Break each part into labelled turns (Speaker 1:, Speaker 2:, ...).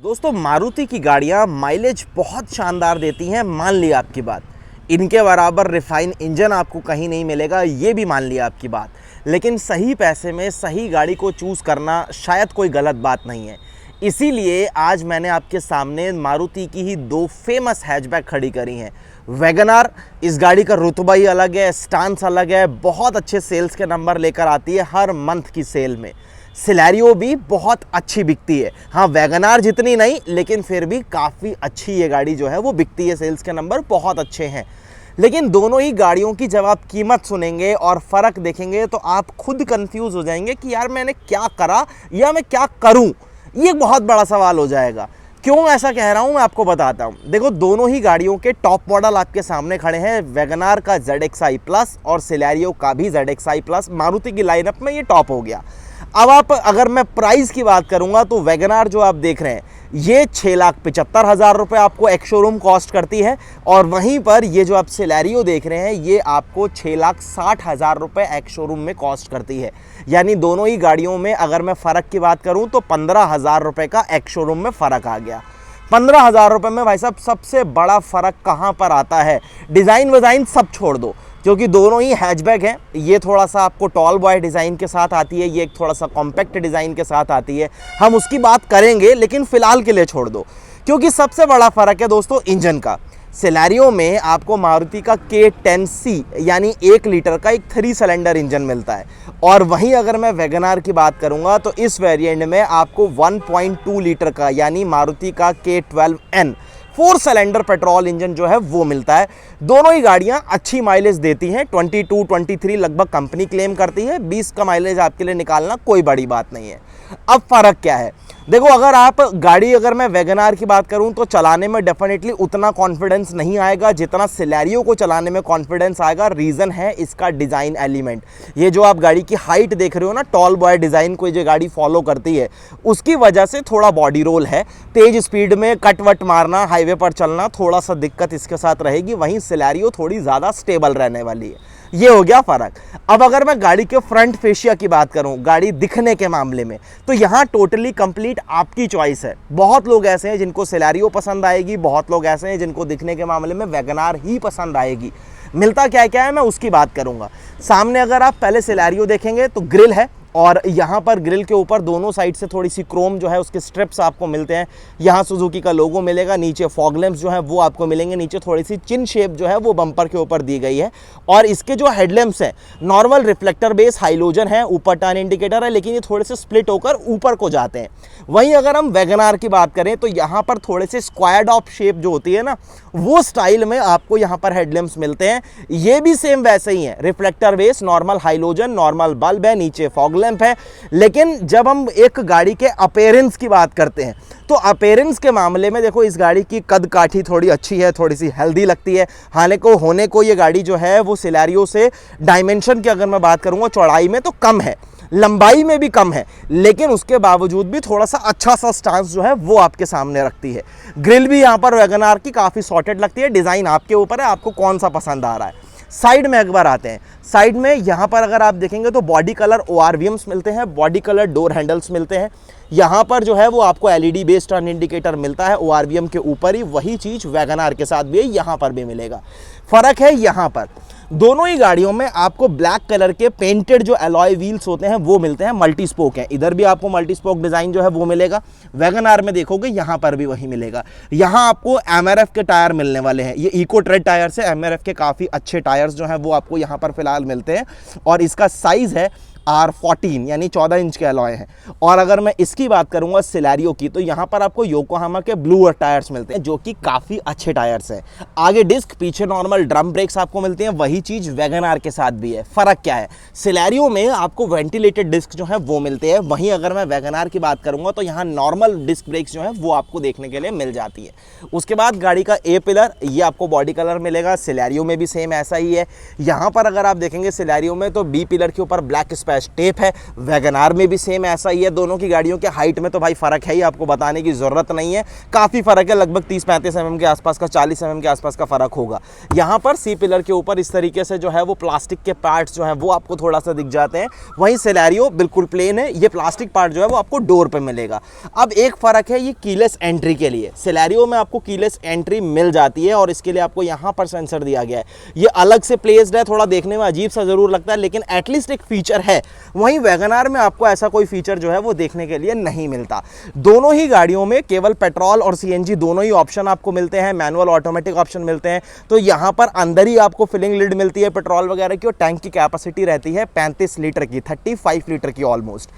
Speaker 1: दोस्तों मारुति की गाड़ियाँ माइलेज बहुत शानदार देती हैं, मान ली आपकी बात। इनके बराबर रिफाइन इंजन आपको कहीं नहीं मिलेगा, ये भी मान लिया आपकी बात। लेकिन सही पैसे में सही गाड़ी को चूज़ करना शायद कोई गलत बात नहीं है। इसीलिए आज मैंने आपके सामने मारुति की ही दो फेमस हैचबैक खड़ी करी हैं। वैगनार, इस गाड़ी का रुतबा ही अलग है, स्टांस अलग है, बहुत अच्छे सेल्स के नंबर लेकर आती है हर मंथ की सेल में। सिलेरियो भी बहुत अच्छी बिकती है, हाँ वैगनार जितनी नहीं लेकिन फिर भी काफ़ी अच्छी ये गाड़ी जो है वो बिकती है, सेल्स के नंबर बहुत अच्छे हैं। लेकिन दोनों ही गाड़ियों की जब आप कीमत सुनेंगे और फ़र्क देखेंगे तो आप खुद कंफ्यूज हो जाएंगे कि यार मैंने क्या करा या मैं क्या करूं। ये बहुत बड़ा सवाल हो जाएगा। क्यों ऐसा कह रहा हूं मैं आपको बताता हूं। देखो दोनों ही गाड़ियों के टॉप मॉडल आपके सामने खड़े हैं। वैगनार का ZXi प्लस और सिलेरियो का भी ZXi प्लस मारुति की लाइनअप में ये टॉप हो गया। अब आप अगर मैं प्राइस की बात करूंगा तो वैगनार जो आप देख रहे हैं ये 6,75,000 रुपये आपको एक्स शोरूम कॉस्ट करती है, और वहीं पर ये जो आप सिलेरियो देख रहे हैं ये आपको 6,60,000 रुपये एक्स शोरूम में कॉस्ट करती है। यानी दोनों ही गाड़ियों में अगर मैं फ़र्क की बात करूं तो 15,000 रुपये का एक्स शोरूम में फ़र्क आ गया। 15,000 रुपये में भाई साहब सबसे बड़ा फ़र्क कहाँ पर आता है? डिज़ाइन विज़ाइन सब छोड़ दो, क्योंकि दोनों ही हैचबैक हैं। ये थोड़ा सा आपको टॉल बॉय डिज़ाइन के साथ आती है, ये एक थोड़ा सा कॉम्पैक्ट डिज़ाइन के साथ आती है। हम उसकी बात करेंगे लेकिन फ़िलहाल के लिए छोड़ दो, क्योंकि सबसे बड़ा फ़र्क है दोस्तों इंजन का। सिलेरियो में आपको मारुति का K10C यानी 1 लीटर का एक 3 सिलेंडर इंजन मिलता है, और वहीं अगर मैं वैगनार की बात करूंगा तो इस वेरिएंट में आपको 1.2 लीटर का यानी मारुति का K12N 4 सिलेंडर पेट्रोल इंजन जो है वो मिलता है। दोनों ही गाड़ियां अच्छी माइलेज देती हैं, 22-23 लगभग कंपनी क्लेम करती है। 20 का माइलेज आपके लिए निकालना कोई बड़ी बात नहीं है। अब फ़र्क क्या है? देखो अगर मैं वैगनार की बात करूं तो चलाने में डेफिनेटली उतना कॉन्फिडेंस नहीं आएगा जितना सिलेरियो को चलाने में कॉन्फिडेंस आएगा। रीज़न है इसका डिज़ाइन एलिमेंट। ये जो आप गाड़ी की हाइट देख रहे हो ना, टॉल बॉय डिज़ाइन को जो गाड़ी फॉलो करती है उसकी वजह से थोड़ा बॉडी रोल है। तेज़ स्पीड में कट वट मारना, हाईवे पर चलना, थोड़ा सा दिक्कत इसके साथ रहेगी। वहीं सिलेरियो थोड़ी ज़्यादा स्टेबल रहने वाली है। ये हो गया फ़र्क। अब अगर मैं गाड़ी के फ्रंट फेशिया की बात करूं, गाड़ी दिखने के मामले में, तो यहाँ टोटली कंप्लीट आपकी चॉइस है। बहुत लोग ऐसे हैं जिनको सिलेरियो पसंद आएगी, बहुत लोग ऐसे हैं जिनको दिखने के मामले में वैगनार ही पसंद आएगी। मिलता क्या क्या है मैं उसकी बात करूँगा। सामने अगर आप पहले सिलेरियो देखेंगे तो ग्रिल है, और यहाँ पर ग्रिल के ऊपर दोनों साइड से थोड़ी सी क्रोम जो है उसके स्ट्रिप्स आपको मिलते हैं। यहाँ सुजुकी का लोगो मिलेगा, नीचे फॉग लैंप्स जो है वो आपको मिलेंगे, नीचे थोड़ी सी चिन शेप जो है वो बम्पर के ऊपर दी गई है। और इसके जो हेडलैम्प्स हैं नॉर्मल रिफ्लेक्टर बेस हाइलोजन है, ऊपर टर्न इंडिकेटर है, लेकिन ये थोड़े से स्प्लिट होकर ऊपर को जाते हैं। वहीं अगर हम वैगनार की बात करें तो यहाँ पर थोड़े से स्क्वायर्ड ऑफ शेप जो होती है ना, वो स्टाइल में आपको यहाँ पर हेडलैम्प्स मिलते हैं। ये भी सेम वैसे ही है, reflector base, normal halogen, normal bulb है, नीचे फॉग लैंप है। लेकिन जब हम एक गाड़ी के अपीयरेंस की बात करते हैं तो अपीयरेंस के मामले में देखो इस गाड़ी की कद काठी थोड़ी अच्छी है, थोड़ी सी हेल्दी लगती है। हालांकि होने को ये गाड़ी जो है वो सिलेरियो से डायमेंशन की अगर मैं बात करूंगा चौड़ाई में तो कम है, लंबाई में भी कम है, लेकिन उसके बावजूद भी थोड़ा सा अच्छा सा स्टांस जो है वो आपके सामने रखती है। ग्रिल भी यहाँ पर वैगनार की काफ़ी सॉर्टेड लगती है। डिज़ाइन आपके ऊपर है, आपको कौन सा पसंद आ रहा है। साइड में एक बार आते हैं। साइड में यहाँ पर अगर आप देखेंगे तो बॉडी कलर ORVMs मिलते हैं, बॉडी कलर डोर हैंडल्स मिलते हैं। यहाँ पर जो है वो आपको LED बेस्ड टर्न इंडिकेटर मिलता है ORVM के ऊपर ही। वही चीज़ वैगनार के साथ भी है, यहाँ पर भी मिलेगा। फ़र्क है यहाँ पर दोनों ही गाड़ियों में आपको ब्लैक कलर के पेंटेड जो अलॉय व्हील्स होते हैं वो मिलते हैं, मल्टी स्पोक हैं। इधर भी आपको मल्टी स्पोक डिज़ाइन जो है वो मिलेगा। वैगनार में देखोगे यहाँ पर भी वही मिलेगा। यहाँ आपको MRF के टायर मिलने वाले हैं। ये इको ट्रेड टायर से MRF के काफ़ी अच्छे टायर्स जो हैं वो आपको यहाँ पर फिलहाल मिलते हैं, और इसका साइज़ है R14 यानी 14 इंच के अलॉय हैं। और अगर मैं इसकी बात करूंगा सिलेरियो की तो यहाँ पर आपको योकोहामा के ब्लू अर्थ टायर्स मिलते हैं जो कि काफ़ी अच्छे टायर्स हैं। आगे डिस्क, पीछे नॉर्मल ड्रम ब्रेक्स आपको मिलते हैं। वही चीज़ वैगनार के साथ भी है। फ़र्क क्या है? सिलेरियो में आपको वेंटिलेटेड डिस्क जो है वो मिलते हैं, वहीं अगर मैं वैगनार की बात करूँगा तो यहाँ नॉर्मल डिस्क ब्रेक्स जो है वो आपको देखने के लिए मिल जाती है। उसके बाद गाड़ी का A पिलर, ये आपको बॉडी कलर मिलेगा। सिलेरियो में भी सेम ऐसा ही है। यहाँ पर अगर आप देखेंगे सिलेरियो में तो B पिलर के ऊपर ब्लैक पैच टेप है। वैगनार में भी सेम ऐसा ही है। दोनों की गाड़ियों के हाइट में तो भाई फ़र्क है ही, आपको बताने की ज़रूरत नहीं है, काफ़ी फ़र्क है, लगभग 30-35 mm के आसपास का, 40 mm के आसपास का फ़र्क होगा। यहाँ पर सी पिलर के ऊपर इस तरीके से जो है वो प्लास्टिक के पार्ट्स जो हैं वो आपको थोड़ा सा दिख जाते हैं। वहीं सिलेरियो बिल्कुल प्लेन है, ये प्लास्टिक पार्ट जो है वो आपको डोर पे मिलेगा। अब एक फ़र्क है, ये कीलेस एंट्री के लिए, सिलेरियो में आपको कीलेस एंट्री मिल जाती है और इसके लिए आपको यहाँ पर सेंसर दिया गया है। ये अलग से प्लेस्ड है, थोड़ा देखने में अजीब सा ज़रूर लगता है, लेकिन एटलीस्ट एक फीचर है। वहीं वैगनार में आपको ऐसा कोई फीचर जो है वो देखने के लिए नहीं मिलता। दोनों ही गाड़ियों में केवल पेट्रोल और सीएनजी दोनों ही ऑप्शन आपको मिलते हैं, मैनुअल ऑटोमेटिक ऑप्शन मिलते हैं। तो यहाँ पर अंदर ही आपको फिलिंग लिड मिलती है पेट्रोल वगैरह की, और टैंक की कैपेसिटी रहती है 35 लीटर की, 35 लीटर की ऑलमोस्ट।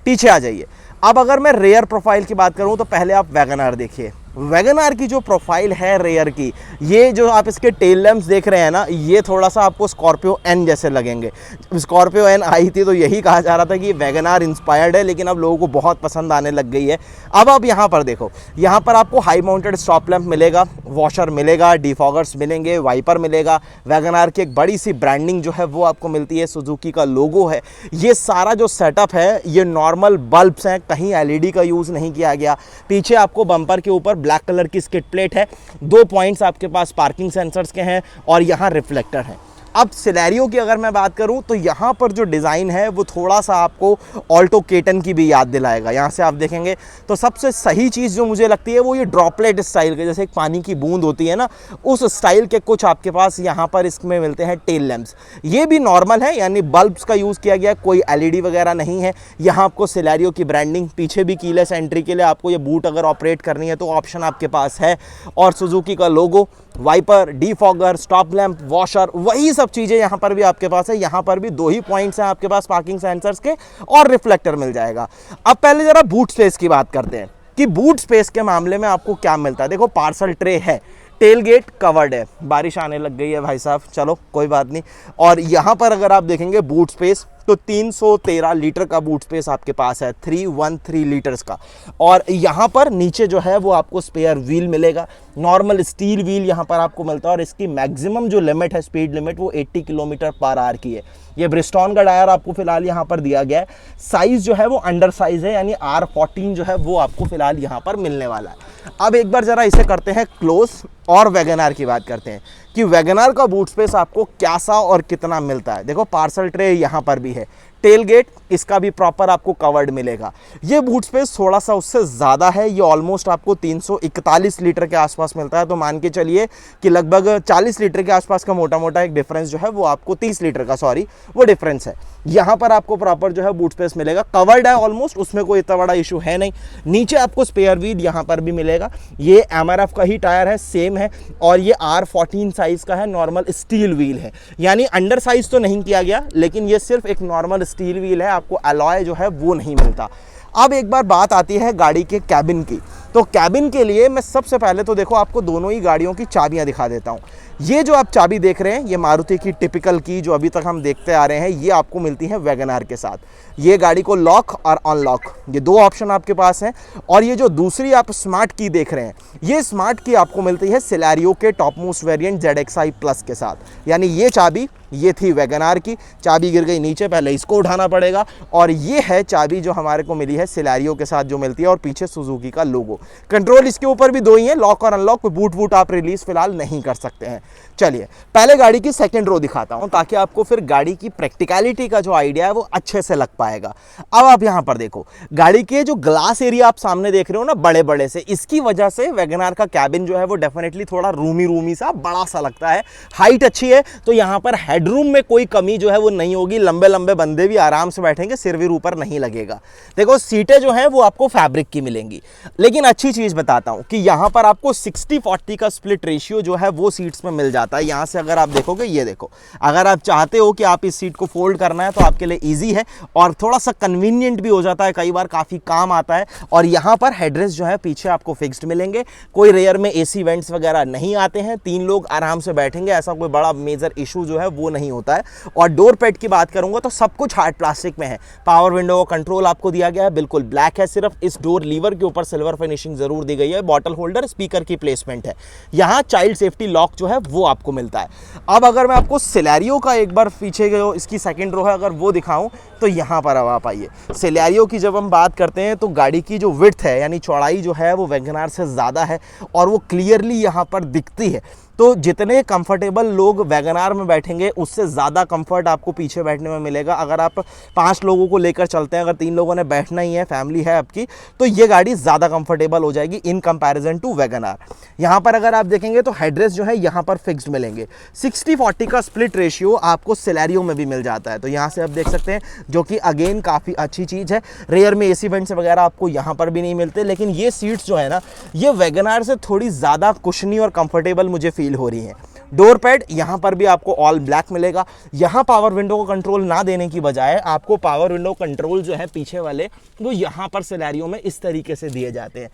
Speaker 1: पीछे आ जाइए। अब अगर मैं रेयर प्रोफाइल की बात करूं तो पहले आप वैगनार देखिए। वैगनार की जो प्रोफाइल है रेयर की, ये जो आप इसके टेल लैंप्स देख रहे हैं ना, ये थोड़ा सा आपको स्कॉर्पियो एन जैसे लगेंगे। स्कॉर्पियो एन आई थी तो यही कहा जा रहा था कि वैगनार इंस्पायर्ड है, लेकिन अब लोगों को बहुत पसंद आने लग गई है। अब आप यहाँ पर देखो, यहाँ पर आपको हाई माउंटेड स्टॉप लैंप मिलेगा, वॉशर मिलेगा, डिफॉगर्स मिलेंगे, वाइपर मिलेगा। वैगनार की एक बड़ी सी ब्रांडिंग जो है वो आपको मिलती है, सुजुकी का लोगो है। ये सारा जो सेटअप है ये नॉर्मल बल्ब्स हैं, कहीं एलईडी का यूज़ नहीं किया गया। पीछे आपको बम्पर के ऊपर ब्लैक कलर की स्किड प्लेट है, 2 पॉइंट्स आपके पास पार्किंग सेंसर्स के हैं और यहाँ रिफ्लेक्टर है। अब सिलेरियो की अगर मैं बात करूं तो यहाँ पर जो डिज़ाइन है वो थोड़ा सा आपको ऑल्टो केटन की भी याद दिलाएगा। यहाँ से आप देखेंगे तो सबसे सही चीज़ जो मुझे लगती है वो ये ड्रॉपलेट स्टाइल के, जैसे एक पानी की बूंद होती है ना, उस स्टाइल के कुछ आपके पास यहाँ पर इसमें मिलते हैं टेल लैंप्स। ये भी नॉर्मल है, यानी बल्ब्स का यूज़ किया गया, कोई एलईडी वगैरह नहीं है। यहाँ आपको सिलेरियो की ब्रांडिंग, पीछे भी कीलेस एंट्री के लिए आपको ये बूट अगर ऑपरेट करनी है तो ऑप्शन आपके पास है, और सुजुकी का logo, wiper, defogger, stop lamp, washer, वही सब चीज़ें यहाँ पर भी आपके पास है। यहाँ पर भी 2 ही पॉइंट्स हैं आपके पास पार्किंग सेंसर्स के, और रिफ्लेक्टर मिल जाएगा। अब पहले ज़रा बूट स्पेस की बात करते हैं कि बूट स्पेस के मामले में आपको क्या मिलता है। देखो, पार्सल ट्रे है, टेल गेट कवर्ड है, बारिश आने लग गई है भाई साहब, चलो कोई बात नहीं। और यहाँ पर अगर आप देखेंगे बूट स्पेस तो 313 लीटर का बूट स्पेस आपके पास है, 313 लीटर्स का। और यहाँ पर नीचे जो है वो आपको स्पेयर व्हील मिलेगा, नॉर्मल स्टील व्हील यहाँ पर आपको मिलता है, और इसकी मैक्सिमम जो लिमिट है, स्पीड लिमिट, वो 80 किलोमीटर पर आवर की है। ये ब्रिस्टॉन का टायर आपको फिलहाल यहाँ पर दिया गया है। साइज़ जो है वो अंडर साइज़ है, यानी R14 जो है वो आपको फिलहाल यहाँ पर मिलने वाला है। अब एक बार ज़रा इसे करते हैं क्लोज और वैगनार की बात करते हैं कि वैगनार का बूट स्पेस आपको क्या सा और कितना मिलता है। देखो, पार्सल ट्रे यहाँ पर भी है, टेल गेट इसका भी प्रॉपर आपको कवर्ड मिलेगा। ये बूट स्पेस थोड़ा सा उससे ज़्यादा है, ये ऑलमोस्ट आपको 341 लीटर के आसपास मिलता है। तो मान के चलिए कि लगभग 40 लीटर के आसपास का मोटा मोटा एक डिफरेंस जो है वो आपको 30 लीटर का, सॉरी, वो डिफरेंस है। यहाँ पर आपको प्रॉपर जो है बूट स्पेस मिलेगा, कवर्ड है ऑलमोस्ट, उसमें कोई इतना बड़ा इशू है नहीं। नीचे आपको स्पेयर व्हील यहाँ पर भी मिलेगा, ये MRF का ही टायर है, सेम है, और ये R14 साइज़ का है, नॉर्मल स्टील व्हील है, यानी अंडर साइज़ तो नहीं किया गया, लेकिन ये सिर्फ एक नॉर्मल स्टील व्हील है, आपको अलॉय जो है वो नहीं मिलता। अब एक बार बात आती है गाड़ी के कैबिन की। तो कैबिन के लिए मैं सबसे पहले तो देखो आपको दोनों ही गाड़ियों की चाबियां दिखा देता हूं। ये जो आप चाबी देख रहे हैं, ये मारुति की टिपिकल की जो अभी तक हम देखते आ रहे हैं, ये आपको मिलती है वैगनार के साथ। ये गाड़ी को लॉक और अनलॉक, ये 2 ऑप्शन आपके पास हैं। और ये जो दूसरी आप स्मार्ट की देख रहे हैं, ये स्मार्ट की आपको मिलती है सिलेरियो के top most variant ZXi plus के साथ। यानी ये चाबी, ये थी वैगनार की, चाबी गिर गई नीचे, पहले इसको उठाना पड़ेगा। और ये है चाबी जो हमारे को मिली है सिलेरियो के साथ जो मिलती है, और पीछे सुजुकी का लोगो। कंट्रोल इसके ऊपर भी 2 ही है, लॉक और अनलॉक। बूट वूट आप रिलीज फिलहाल नहीं कर सकते हैं। चलिए पहले गाड़ी की सेकंड रो दिखाता हूं, ताकि आपको फिर गाड़ी की प्रैक्टिकलिटी का जो आइडिया है वो अच्छे से लग पाएगा। अब आप यहां पर देखो, गाड़ी के जो ग्लास एरिया आप सामने देख रहे हो ना, बड़े बड़े से, इसकी वजह से वैगनार का कैबिन जो है वो डेफिनेटली थोड़ा रूमी सा, बड़ा सा लगता है। हाइट अच्छी है तो यहां पर हेडरूम में कोई कमी जो है वो नहीं होगी, लंबे लंबे बंदे भी आराम से बैठेंगे, सिर भी ऊपर नहीं लगेगा। देखो, सीटें जो हैं वो आपको फैब्रिक की मिलेंगी। लेकिन अच्छी चीज बताता हूं कि यहां पर आपको 60-40 का स्प्लिट रेशियो जो है वो सीट्स में मिल जाता है। यहां से अगर आप देखोगे, ये देखो, अगर आप चाहते हो कि आप इस सीट को फोल्ड करना है तो आपके लिए ईजी है, और थोड़ा सा कन्वीनियंट भी हो जाता है, कई बार काफी काम आता है। और यहां पर हेडरेस्ट जो है पीछे आपको फिक्स्ड मिलेंगे, कोई रेयर में AC वेंट्स वगैरह नहीं आते हैं, 3 लोग आराम से बैठेंगे, ऐसा कोई बड़ा मेजर इशू जो है वो नहीं होता है। और डोर पैड की बात करूंगा तो सब कुछ हार्ड प्लास्टिक में है। पावर विंडो कंट्रोल आपको दिया गया है, बिल्कुल ब्लैक है, सिर्फ इस डोर लीवर के ऊपर सिल्वर फिनिशिंग जरूर दी गई है। बॉटल होल्डर, स्पीकर की प्लेसमेंट है। यहाँ चाइल्ड सेफ्टी लॉक जो है वो आपको मिलता है। अब अगर मैं आपको सिलेरियो का एक बार पीछे जो इसकी सेकंड रो है अगर वो दिखाऊं, तो यहाँ पर अब आप आइए। सेलेरियो की जब हम बात करते हैं तो गाड़ी की जो विड्थ है यानी चौड़ाई जो है वो वैगनार से ज़्यादा है और वो क्लियरली यहाँ पर दिखती है। तो जितने कंफर्टेबल लोग वैगनार में बैठेंगे उससे ज़्यादा कंफर्ट आपको पीछे बैठने में मिलेगा। अगर आप 5 लोगों को लेकर चलते हैं, अगर 3 लोगों ने बैठना ही है, फैमिली है आपकी, तो ये गाड़ी ज़्यादा कंफर्टेबल हो जाएगी इन कंपैरिजन टू वैगनार। यहाँ पर अगर आप देखेंगे तो हेडरेस्ट जो है यहाँ पर फिक्स्ड मिलेंगे। 60-40 का स्प्लिट रेशियो आपको सेलेरियो में भी मिल जाता है, तो यहाँ से आप देख सकते हैं, जो कि अगेन काफ़ी अच्छी चीज़ है। रेयर में एसी वेंट्स वगैरह आपको यहाँ पर भी नहीं मिलते, लेकिन ये सीट्स जो है ना, ये वैगनार से थोड़ी ज़्यादा कुशनी और कंफर्टेबल मुझे फील हो रही है। डोर पैड यहाँ पर भी आपको ऑल ब्लैक मिलेगा। यहाँ पावर विंडो को कंट्रोल ना देने की बजाय आपको पावर विंडो कंट्रोल जो है पीछे वाले वो यहाँ पर सिनेरियो में इस तरीके से दिए जाते हैं।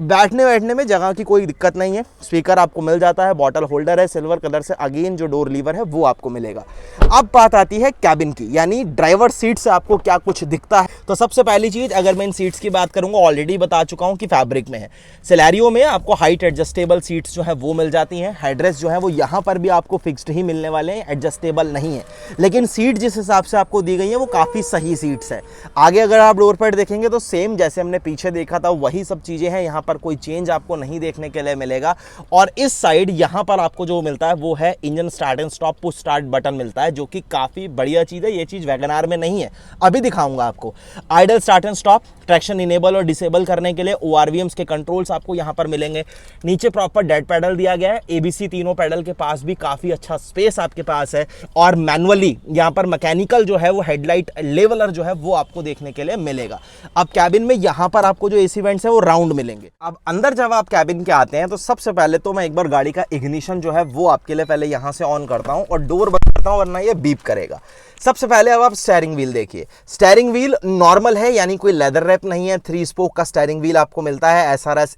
Speaker 1: बैठने में जगह की कोई दिक्कत नहीं है। स्पीकर आपको मिल जाता है, बॉटल होल्डर है सिल्वर कलर से, अगेन जो डोर लीवर है वो आपको मिलेगा। अब बात आती है कैबिन की, यानी ड्राइवर सीट से आपको क्या कुछ दिखता है। तो सबसे पहली चीज़, अगर मैं इन सीट्स की बात करूंगा, ऑलरेडी बता चुका हूं कि फैब्रिक में है। सेलेरियो में आपको हाइट एडजस्टेबल सीट्स जो है वो मिल जाती हैं। हेडरेस्ट जो है वो यहाँ पर भी आपको फिक्स्ड ही मिलने वाले हैं, एडजस्टेबल नहीं है, लेकिन सीट जिस हिसाब से आपको दी गई है वो काफ़ी सही सीट्स है। आगे अगर आप डोर पैड देखेंगे तो सेम जैसे हमने पीछे देखा था वही सब चीज़ें हैं, यहाँ पर कोई चेंज आपको नहीं देखने के लिए मिलेगा। और इस साइड यहाँ पर आपको जो मिलता है वो है engine start and stop push start button मिलता है, जो कि काफ़ी बढ़िया चीज़ है। ये चीज़ वैगनार में नहीं है, अभी दिखाऊंगा आपको। Idol start and stop, traction enable और डिसेबल करने के लिए ORVMs के कंट्रोल्स आपको यहाँ पर मिलेंगे। नीचे प्रॉपर डेड पैडल दिया गया है। ABC तीनों पैडल के पास भी काफ़ी अच्छा स्पेस आपके पास है। और मैनुअली यहाँ पर मैकेनिकल जो है वो हेडलाइट लेवलर जो है वो आपको देखने के लिए मिलेगा। अब कैबिन में यहाँ पर आपको जो AC वेंट्स है वो राउंड मिलेंगे। अब अंदर जब आप कैबिन के आते हैं तो सबसे पहले तो मैं एक बार गाड़ी का इग्निशन जो है वो आपके लिए पहले यहाँ से ऑन करता हूँ और डोर बंद करता हूँ, वरना ये बीप करेगा। सबसे पहले अब आप स्टीयरिंग व्हील देखिए। स्टीयरिंग व्हील नॉर्मल है, यानी कोई लेदर रैप नहीं है। 3 स्पोक का स्टीयरिंग व्हील आपको मिलता है। SRS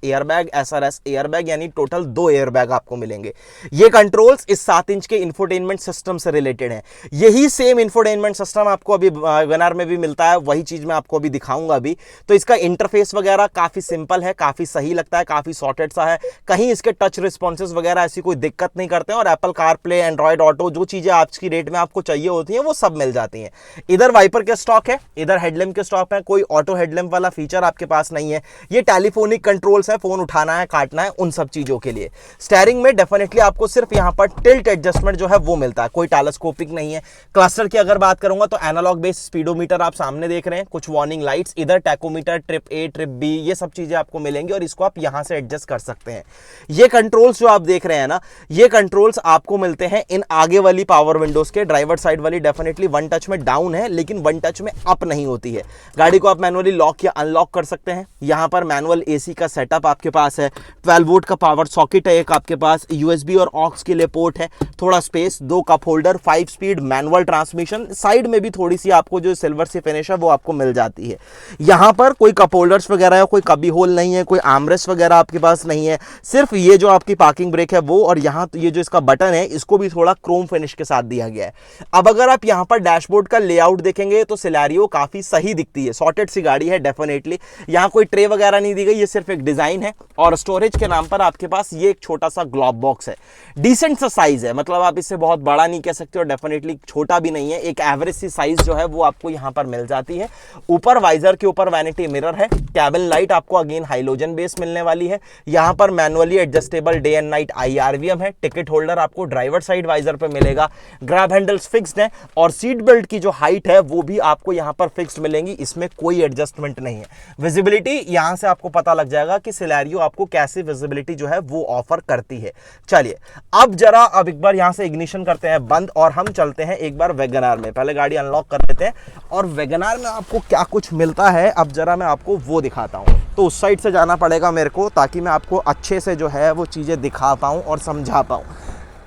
Speaker 1: एयरबैग यानी टोटल 2 एयरबैग आपको मिलेंगे। ये कंट्रोल्स इस 7 इंच के इंफोटेनमेंट सिस्टम से रिलेटेड है। यही सेम इंफोटेनमेंट सिस्टम आपको अभी वैगनार में भी मिलता है, वही चीज मैं आपको अभी दिखाऊंगा अभी। तो इसका इंटरफेस वगैरह काफी सिंपल है, काफी सही लगता है, काफी सॉर्टेड सा है। कहीं इसके टच रिस्पॉन्सेज वगैरह ऐसी कोई दिक्कत नहीं करते हैं। और एप्पल कारप्ले, एंड्रॉइड ऑटो, जो चीजें आज की डेट में आपको चाहिए होती है वो सब मिल जाती हैं। इधर वाइपर के स्टॉक है, इधर हेडलैम्प के स्टॉक है। कोई ऑटो हेडलैम्प वाला फीचर आपके पास नहीं है। ये टेलीफोनिक कंट्रोल्स है, फोन उठाना है, काटना है, उन सब चीजों के लिए। स्टीयरिंग में डेफिनेटली आपको सिर्फ यहाँ पर टिल्ट एडजस्टमेंट जो है वो मिलता है, कोई टेलीस्कोपिक नहीं है। क्लस्टर की अगर बात करूंगा तो एनालॉग बेस स्पीडोमीटर आप सामने देख रहे हैं, कुछ वार्निंग लाइट्स, इधर tachometer, trip A, trip B, ये सब चीजें आपको मिलेंगी और इसको आप यहां से एडजस्ट कर सकते हैं। ये कंट्रोल्स जो आप देख रहे हैं ना, ये कंट्रोल्स आपको मिलते हैं इन आगे वाली पावर विंडोज के। ड्राइवर साइड वाली डेफिनेटली वन टच में डाउन है, लेकिन वन टच में अप नहीं होती है। गाड़ी को आप मैनुअली लॉक या अनलॉक कर सकते हैं। यहां पर मैनुअल AC का सेटअप आपके पास है। 12 वोल्ट का पावर सॉकेट है एक आपके पास, USB और ऑक्स के लिए पोर्ट है, थोड़ा space, 2 cup holder, 5 speed manual transmission. Side में भी थोड़ी सी आपको जो सिल्वर सी फिनिश है वो आपको मिल जाती है। यहां पर कोई कप होल्डर्स वगैरह, कोई कभी होल नहीं है, कोई आर्मरेस्ट वगैरह आपके पास नहीं है। सिर्फ ये जो आपकी पार्किंग ब्रेक है वो, और यहाँ ये जो इसका बटन है इसको भी थोड़ा क्रोम फिनिश के साथ दिया गया है। अब अगर आप यहाँ पर डैशबोर्ड का लेआउट देखेंगे तो सिलेरियो काफी सही दिखती है, सॉर्टेड सी गाड़ी है डेफिनेटली। यहाँ कोई ट्रे वगैरह नहीं दी गई, ये सिर्फ एक डिजाइन है। और स्टोरेज के नाम पर आपके पास ये एक छोटा सा ग्लोब बॉक्स है, डिसेंट सा साइज है, मतलब आप इससे बहुत बड़ा नहीं कह सकते और डेफिनेटली छोटा भी नहीं है। एक एवरेज सी साइज जो है वो आपको यहाँ पर मिल जाती है। ऊपर वाइजर के ऊपर वैनिटी मिरर है। कैबिन लाइट आपको अगेन हाइलोजन बेस मिलने वाली है। यहाँ पर manually adjustable day and night IRVM है। टिकट होल्डर आपको ड्राइवर साइड वाइजर पे मिलेगा। ग्रैब हैंडल्स फिक्स्ड है और सीट बेल्ट की जो हाइट है वो भी आपको यहाँ पर फिक्स्ड मिलेंगी, इसमें कोई एडजस्टमेंट नहीं है। विजिबिलिटी यहाँ से आपको पता लग जाएगा कि सिलेरियो आपको कैसी विजिबिलिटी जो है वो ऑफर करती है। चलिए अब एक बार यहाँ से इग्निशन करते हैं बंद और हम चलते हैं एक बार वैगनार में। पहले गाड़ी अनलॉक कर लेते हैं और वैगनार में आपको क्या कुछ मिलता है अब जरा मैं आपको वो दिखाता हूँ। तो उस साइड से जाना पड़ेगा मेरे को, ताकि मैं आपको अच्छे से जो है वो चीज़ें दिखा पाऊँ और समझा पाऊँ।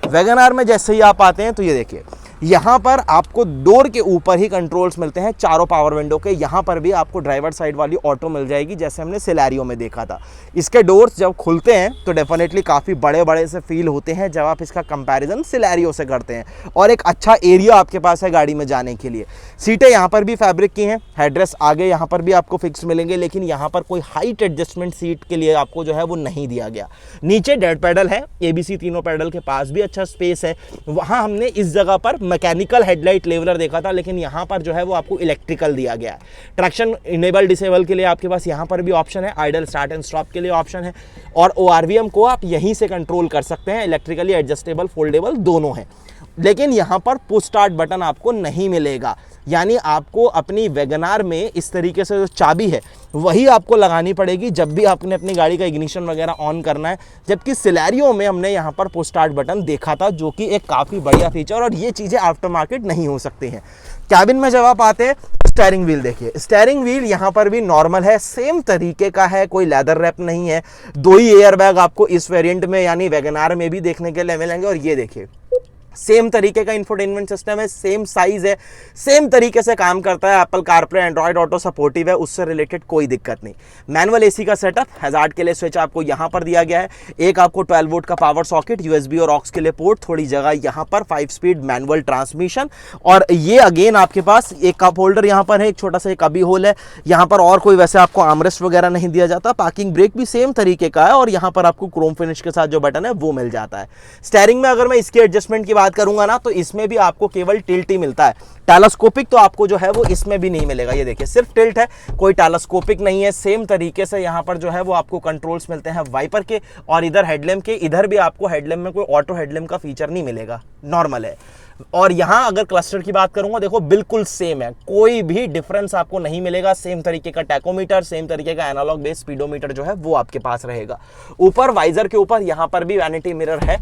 Speaker 1: वैगनार में जैसे ही आप आते हैं तो ये देखिए, यहाँ पर आपको डोर के ऊपर ही कंट्रोल्स मिलते हैं चारों पावर विंडो के। यहाँ पर भी आपको ड्राइवर साइड वाली ऑटो मिल जाएगी, जैसे हमने सिलेरियो में देखा था। इसके डोर्स जब खुलते हैं तो डेफिनेटली काफ़ी बड़े बड़े से फील होते हैं जब आप इसका कंपैरिजन सिलेरियो से करते हैं। और एक अच्छा एरिया आपके पास है गाड़ी में जाने के लिए। सीटें यहाँ पर भी फैब्रिक की हैं। हेडरेस्ट आगे यहाँ पर भी आपको फिक्स मिलेंगे, लेकिन यहाँ पर कोई हाइट एडजस्टमेंट सीट के लिए आपको जो है वो नहीं दिया गया। नीचे डेड पैडल है, ABC तीनों पैडल के पास भी अच्छा स्पेस है। वहाँ हमने इस जगह पर मैकेनिकल हेडलाइट लेवलर देखा था, लेकिन यहाँ पर जो है वो आपको इलेक्ट्रिकल दिया गया है। ट्रैक्शन इनेबल डिसेबल के लिए आपके पास यहाँ पर भी ऑप्शन है, आइडल स्टार्ट एंड स्टॉप के लिए ऑप्शन है, और ORVM को आप यहीं से कंट्रोल कर सकते हैं, इलेक्ट्रिकली एडजस्टेबल फोल्डेबल दोनों हैं। लेकिन यहाँ पर पुश स्टार्ट बटन आपको नहीं मिलेगा, यानी आपको अपनी वैगनार में इस तरीके से जो चाबी है वही आपको लगानी पड़ेगी जब भी आपने अपनी गाड़ी का इग्निशन वगैरह ऑन करना है। जबकि सिलेरियो में हमने यहाँ पर पुश स्टार्ट बटन देखा था, जो कि एक काफ़ी बढ़िया फीचर, और ये चीज़ें आफ्टर मार्केट नहीं हो सकती हैं। कैबिन में जब आप आते हैं, स्टीयरिंग व्हील देखिए, स्टीयरिंग व्हील यहाँ पर भी नॉर्मल है, सेम तरीके का है, कोई लेदर रैप नहीं है। 2 ही एयर बैग आपको इस वेरिएंट में यानी वैगनार में भी देखने के लिए मिलेंगे, और ये देखिए सेम तरीके का इंफोटेनमेंट सिस्टम है, सेम साइज है, सेम तरीके से काम करता है। Apple CarPlay Android auto supportive है, उससे रिलेटेड कोई दिक्कत नहीं। मैनुअल एसी का सेटअप, हैजार्ड के लिए स्विच आपको यहाँ पर दिया गया है, एक आपको 12 वोल्ट का पावर सॉकेट, USB और ऑक्स के लिए पोर्ट, थोड़ी जगह यहाँ पर, 5 स्पीड मैनुअल ट्रांसमिशन, और ये अगेन आपके पास एक कप होल्डर यहाँ पर है, एक छोटा सा एक कबी होल है यहाँ पर, और कोई वैसे आपको आर्मरेस्ट वगैरह नहीं दिया जाता। पार्किंग ब्रेक भी सेम तरीके का है, और यहाँ पर आपको क्रोम फिनिश के साथ जो बटन है वो मिल जाता है। स्टीयरिंग में अगर मैं इसकी एडजस्टमेंट की बात करूंगा ना, तो इसमें भी आपको केवल टिल्ट ही मिलता है, टेलीस्कोपिक तो आपको जो है वो इसमें भी नहीं मिलेगा। ये देखिए सिर्फ टिल्ट है, कोई टेलीस्कोपिक नहीं है। सेम तरीके से यहाँ पर जो है वो आपको कंट्रोल्स मिलते हैं वाइपर के, और इधर हेडलैम्प के, इधर भी आपको हेडलैम्प में कोई ऑटो हेडलैम्प का फीचर नहीं मिलेगा, नॉर्मल है। और यहाँ अगर क्लस्टर की बात करूंगा, देखो बिल्कुल सेम है, कोई भी डिफरेंस आपको नहीं मिलेगा। सेम तरीके का टैकोमीटर, सेम तरीके का एनालॉग बेस स्पीडोमीटर जो है वो आपके पास रहेगा। ऊपर वाइजर के ऊपर यहाँ पर भी वैनिटी मिरर है,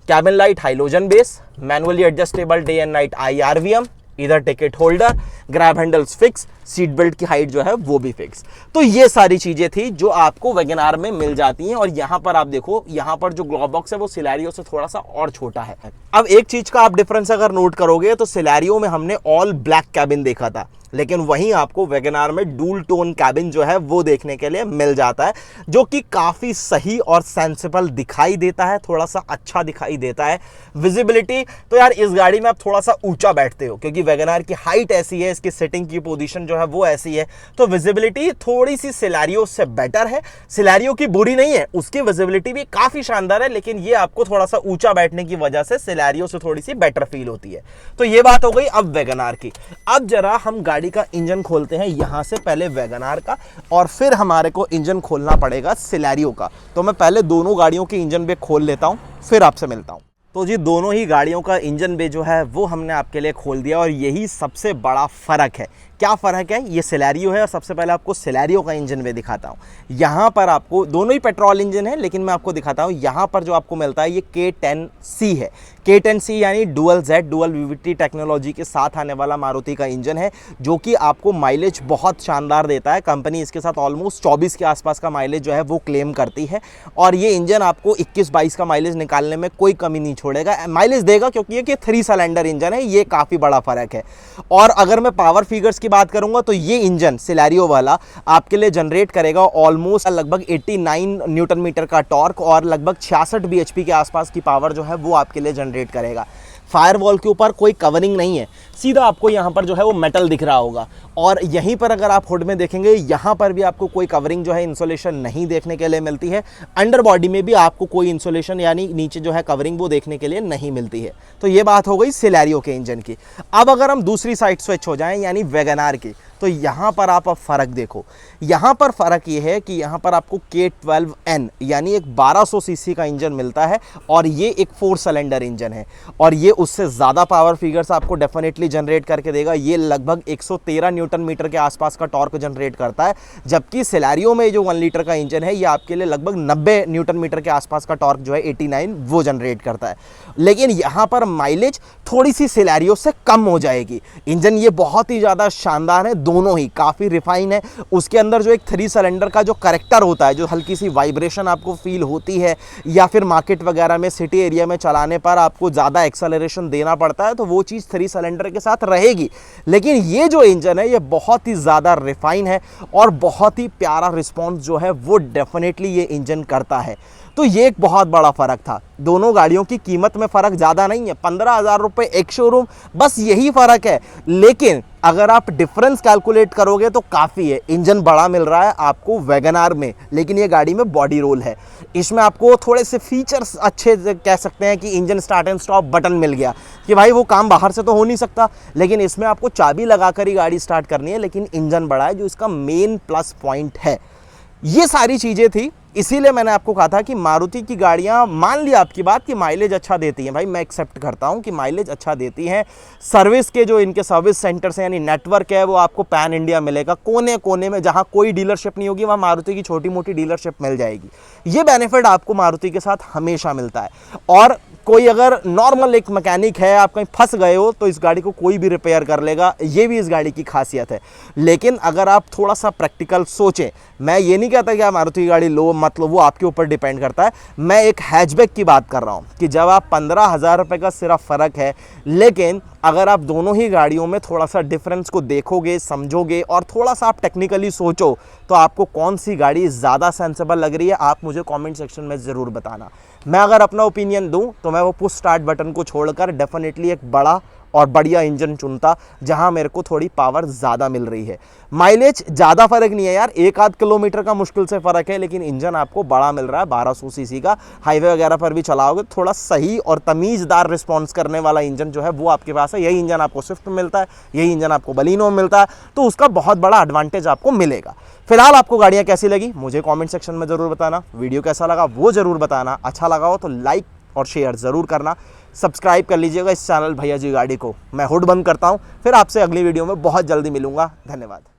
Speaker 1: cabin light halogen base, manually adjustable day and night IRVM, इधर ticket holder, grab handles fix, seat belt की हाइट जो है वो भी फिक्स। तो ये सारी चीजें थी जो आपको वैगनार में मिल जाती हैं। और यहाँ पर आप देखो, यहाँ पर जो ग्लोव बॉक्स है वो सिलेरियो से थोड़ा सा और छोटा है। अब एक चीज का आप डिफरेंस अगर नोट करोगे तो सिलेरियो में हमने ऑल ब्लैक कैबिन देखा था, लेकिन वहीं आपको वैगनार में डूल टोन कैबिन जो है वो देखने के लिए मिल जाता है, जो कि काफ़ी सही और सेंसिबल दिखाई देता है, थोड़ा सा अच्छा दिखाई देता है। विजिबिलिटी तो यार इस गाड़ी में आप थोड़ा सा ऊंचा बैठते हो, क्योंकि वैगनार की हाइट ऐसी है, इसकी सिटिंग की पोजीशन जो है वो ऐसी है, तो विजिबिलिटी थोड़ी सी सिलेरियो से बेटर है। सिलेरियो की बुरी नहीं है, उसकी विजिबिलिटी भी काफ़ी शानदार है, लेकिन ये आपको थोड़ा सा ऊंचा बैठने की वजह से सिलेरियो से थोड़ी सी बेटर फील होती है। तो ये बात हो गई अब वैगनार की। अब जरा हम गाड़ी का इंजन खोलते हैं, यहां से पहले वैगनार का, और फिर हमारे को इंजन खोलना पड़ेगा सिलेरियो का। तो मैं पहले दोनों गाड़ियों के इंजन बे खोल लेता हूं, फिर आपसे मिलता हूं। तो जी दोनों ही गाड़ियों का इंजन बे जो है वो हमने आपके लिए खोल दिया, और यही सबसे बड़ा फ़र्क है। क्या फ़र्क है? ये सिलेरियो है, और सबसे पहले आपको सिलेरियो का इंजन वे दिखाता हूँ। यहाँ पर आपको दोनों ही पेट्रोल इंजन है, लेकिन मैं आपको दिखाता हूँ यहाँ पर जो आपको मिलता है ये K10C है। K10C यानी dual Z dual VVT technology के साथ आने वाला मारुति का इंजन है, जो कि आपको माइलेज बहुत शानदार देता है। कंपनी इसके साथ ऑलमोस्ट 24 के आसपास का माइलेज जो है वो क्लेम करती है, और ये इंजन आपको 21-22 का माइलेज निकालने में कोई कमी नहीं छोड़ेगा, माइलेज देगा, क्योंकि ये 3 सिलेंडर इंजन है। ये काफ़ी बड़ा फ़र्क है। और अगर मैं पावर फिगर्स की बात करूंगा तो ये इंजन सिलेरियो वाला आपके लिए जनरेट करेगा ऑलमोस्ट लगभग 89 न्यूटन मीटर का टॉर्क, और लगभग 66 bhp के आसपास की पावर जो है वो आपके लिए जनरेट करेगा। फायरवॉल के ऊपर कोई कवरिंग नहीं है, सीधा आपको यहाँ पर जो है वो मेटल दिख रहा होगा, और यहीं पर अगर आप हुड में देखेंगे यहाँ पर भी आपको कोई कवरिंग जो है इंसुलेशन नहीं देखने के लिए मिलती है। अंडर बॉडी में भी आपको कोई इंसुलेशन यानी नीचे जो है कवरिंग वो देखने के लिए नहीं मिलती है। तो ये बात हो गई सिलेरियो के इंजन की। अब अगर हम दूसरी साइड स्विच हो जाएं यानी वैगनार की, तो यहाँ पर आप अब फ़र्क देखो। यहाँ पर फ़र्क ये है कि यहाँ पर आपको K12N यानी एक 1200 सीसी का इंजन मिलता है, और ये एक 4 सिलेंडर इंजन है, और ये उससे ज़्यादा पावर फिगर्स आपको डेफिनेटली जनरेट करके देगा। ये लगभग 113 न्यूटन मीटर के आसपास का टॉर्क जनरेट करता है, जबकि सिलेरियो में जो 1 लीटर का इंजन है ये आपके लिए लगभग 90 न्यूटन मीटर के आसपास का टॉर्क जो है 89 वो जनरेट करता है। लेकिन यहाँ पर माइलेज थोड़ी सी सिलेरियो से कम हो जाएगी। इंजन ये बहुत ही ज़्यादा शानदार है, दोनों ही काफ़ी रिफाइन है। उसके अंदर जो एक 3 सिलेंडर का जो करेक्टर होता है, जो हल्की सी वाइब्रेशन आपको फील होती है, या फिर मार्केट वगैरह में सिटी एरिया में चलाने पर आपको ज़्यादा एक्सेलरेशन देना पड़ता है, तो वो चीज़ 3 सिलेंडर के साथ रहेगी। लेकिन ये जो इंजन है ये बहुत ही ज़्यादा रिफाइन है, और बहुत ही प्यारा रिस्पॉन्स जो है वो डेफिनेटली ये इंजन करता है। तो ये एक बहुत बड़ा फ़र्क था। दोनों गाड़ियों की कीमत में फ़र्क ज़्यादा नहीं है, 15,000 रुपये एक शोरूम, बस यही फ़र्क है। लेकिन अगर आप डिफरेंस कैलकुलेट करोगे तो काफ़ी है। इंजन बड़ा मिल रहा है आपको वैगनार में, लेकिन ये गाड़ी में बॉडी रोल है। इसमें आपको थोड़े से फीचर्स अच्छे कह सकते हैं कि engine start and stop button मिल गया कि भाई वो काम बाहर से तो हो नहीं सकता, लेकिन इसमें आपको चाबी लगाकर ही गाड़ी स्टार्ट करनी है, लेकिन इंजन बड़ा है जो इसका मेन प्लस पॉइंट है। ये सारी चीज़ें थी, इसीलिए मैंने आपको कहा था कि मारुति की गाड़ियां, मान लिया आपकी बात कि माइलेज अच्छा देती हैं, भाई मैं एक्सेप्ट करता हूं कि माइलेज अच्छा देती हैं। सर्विस के जो इनके सर्विस सेंटर्स हैं यानी नेटवर्क है वो आपको पैन इंडिया मिलेगा, कोने कोने में जहां कोई डीलरशिप नहीं होगी वहां मारुति की छोटी मोटी डीलरशिप मिल जाएगी। ये बेनिफिट आपको मारुति के साथ हमेशा मिलता है। और कोई अगर नॉर्मल एक मैकेनिक है, आप कहीं फंस गए हो तो इस गाड़ी को कोई भी रिपेयर कर लेगा, ये भी इस गाड़ी की खासियत है। लेकिन अगर आप थोड़ा सा प्रैक्टिकल सोचें, मैं ये नहीं कहता कि आप मारुति की गाड़ी लो, मतलब वो आपके ऊपर डिपेंड करता है, मैं एक हैचबैक की बात कर रहा हूँ कि जब आप 15,000 रुपये का सिर्फ फ़र्क है, लेकिन अगर आप दोनों ही गाड़ियों में थोड़ा सा डिफरेंस को देखोगे, समझोगे और थोड़ा सा आप टेक्निकली सोचो तो आपको कौन सी गाड़ी ज़्यादा सेंसेबल लग रही है, आप मुझे कमेंट सेक्शन में ज़रूर बताना। मैं अगर अपना ओपिनियन दूं तो मैं वो पुश स्टार्ट बटन को छोड़कर डेफिनेटली एक बड़ा और बढ़िया इंजन चुनता जहां मेरे को थोड़ी पावर ज़्यादा मिल रही है। माइलेज ज़्यादा फर्क नहीं है यार, 1-8 किलोमीटर का मुश्किल से फ़र्क है, लेकिन इंजन आपको बड़ा मिल रहा है। 1200 सीसी का हाईवे वगैरह पर भी चलाओगे थोड़ा सही और तमीज़दार रिस्पॉन्स करने वाला इंजन जो है वो आपके पास है। यही इंजन आपको स्विफ्ट में मिलता है, यही इंजन आपको बलिनो में मिलता है, तो उसका बहुत बड़ा एडवांटेज आपको मिलेगा। फिलहाल आपको गाड़ियाँ कैसी लगी मुझे कॉमेंट सेक्शन में ज़रूर बताना, वीडियो कैसा लगा वो ज़रूर बताना, अच्छा लगा हो तो लाइक और शेयर ज़रूर करना, सब्सक्राइब कर लीजिएगा इस चैनल भैया जी गाड़ी को। मैं हुड बंद करता हूँ, फिर आपसे अगली वीडियो में बहुत जल्दी मिलूंगा। धन्यवाद।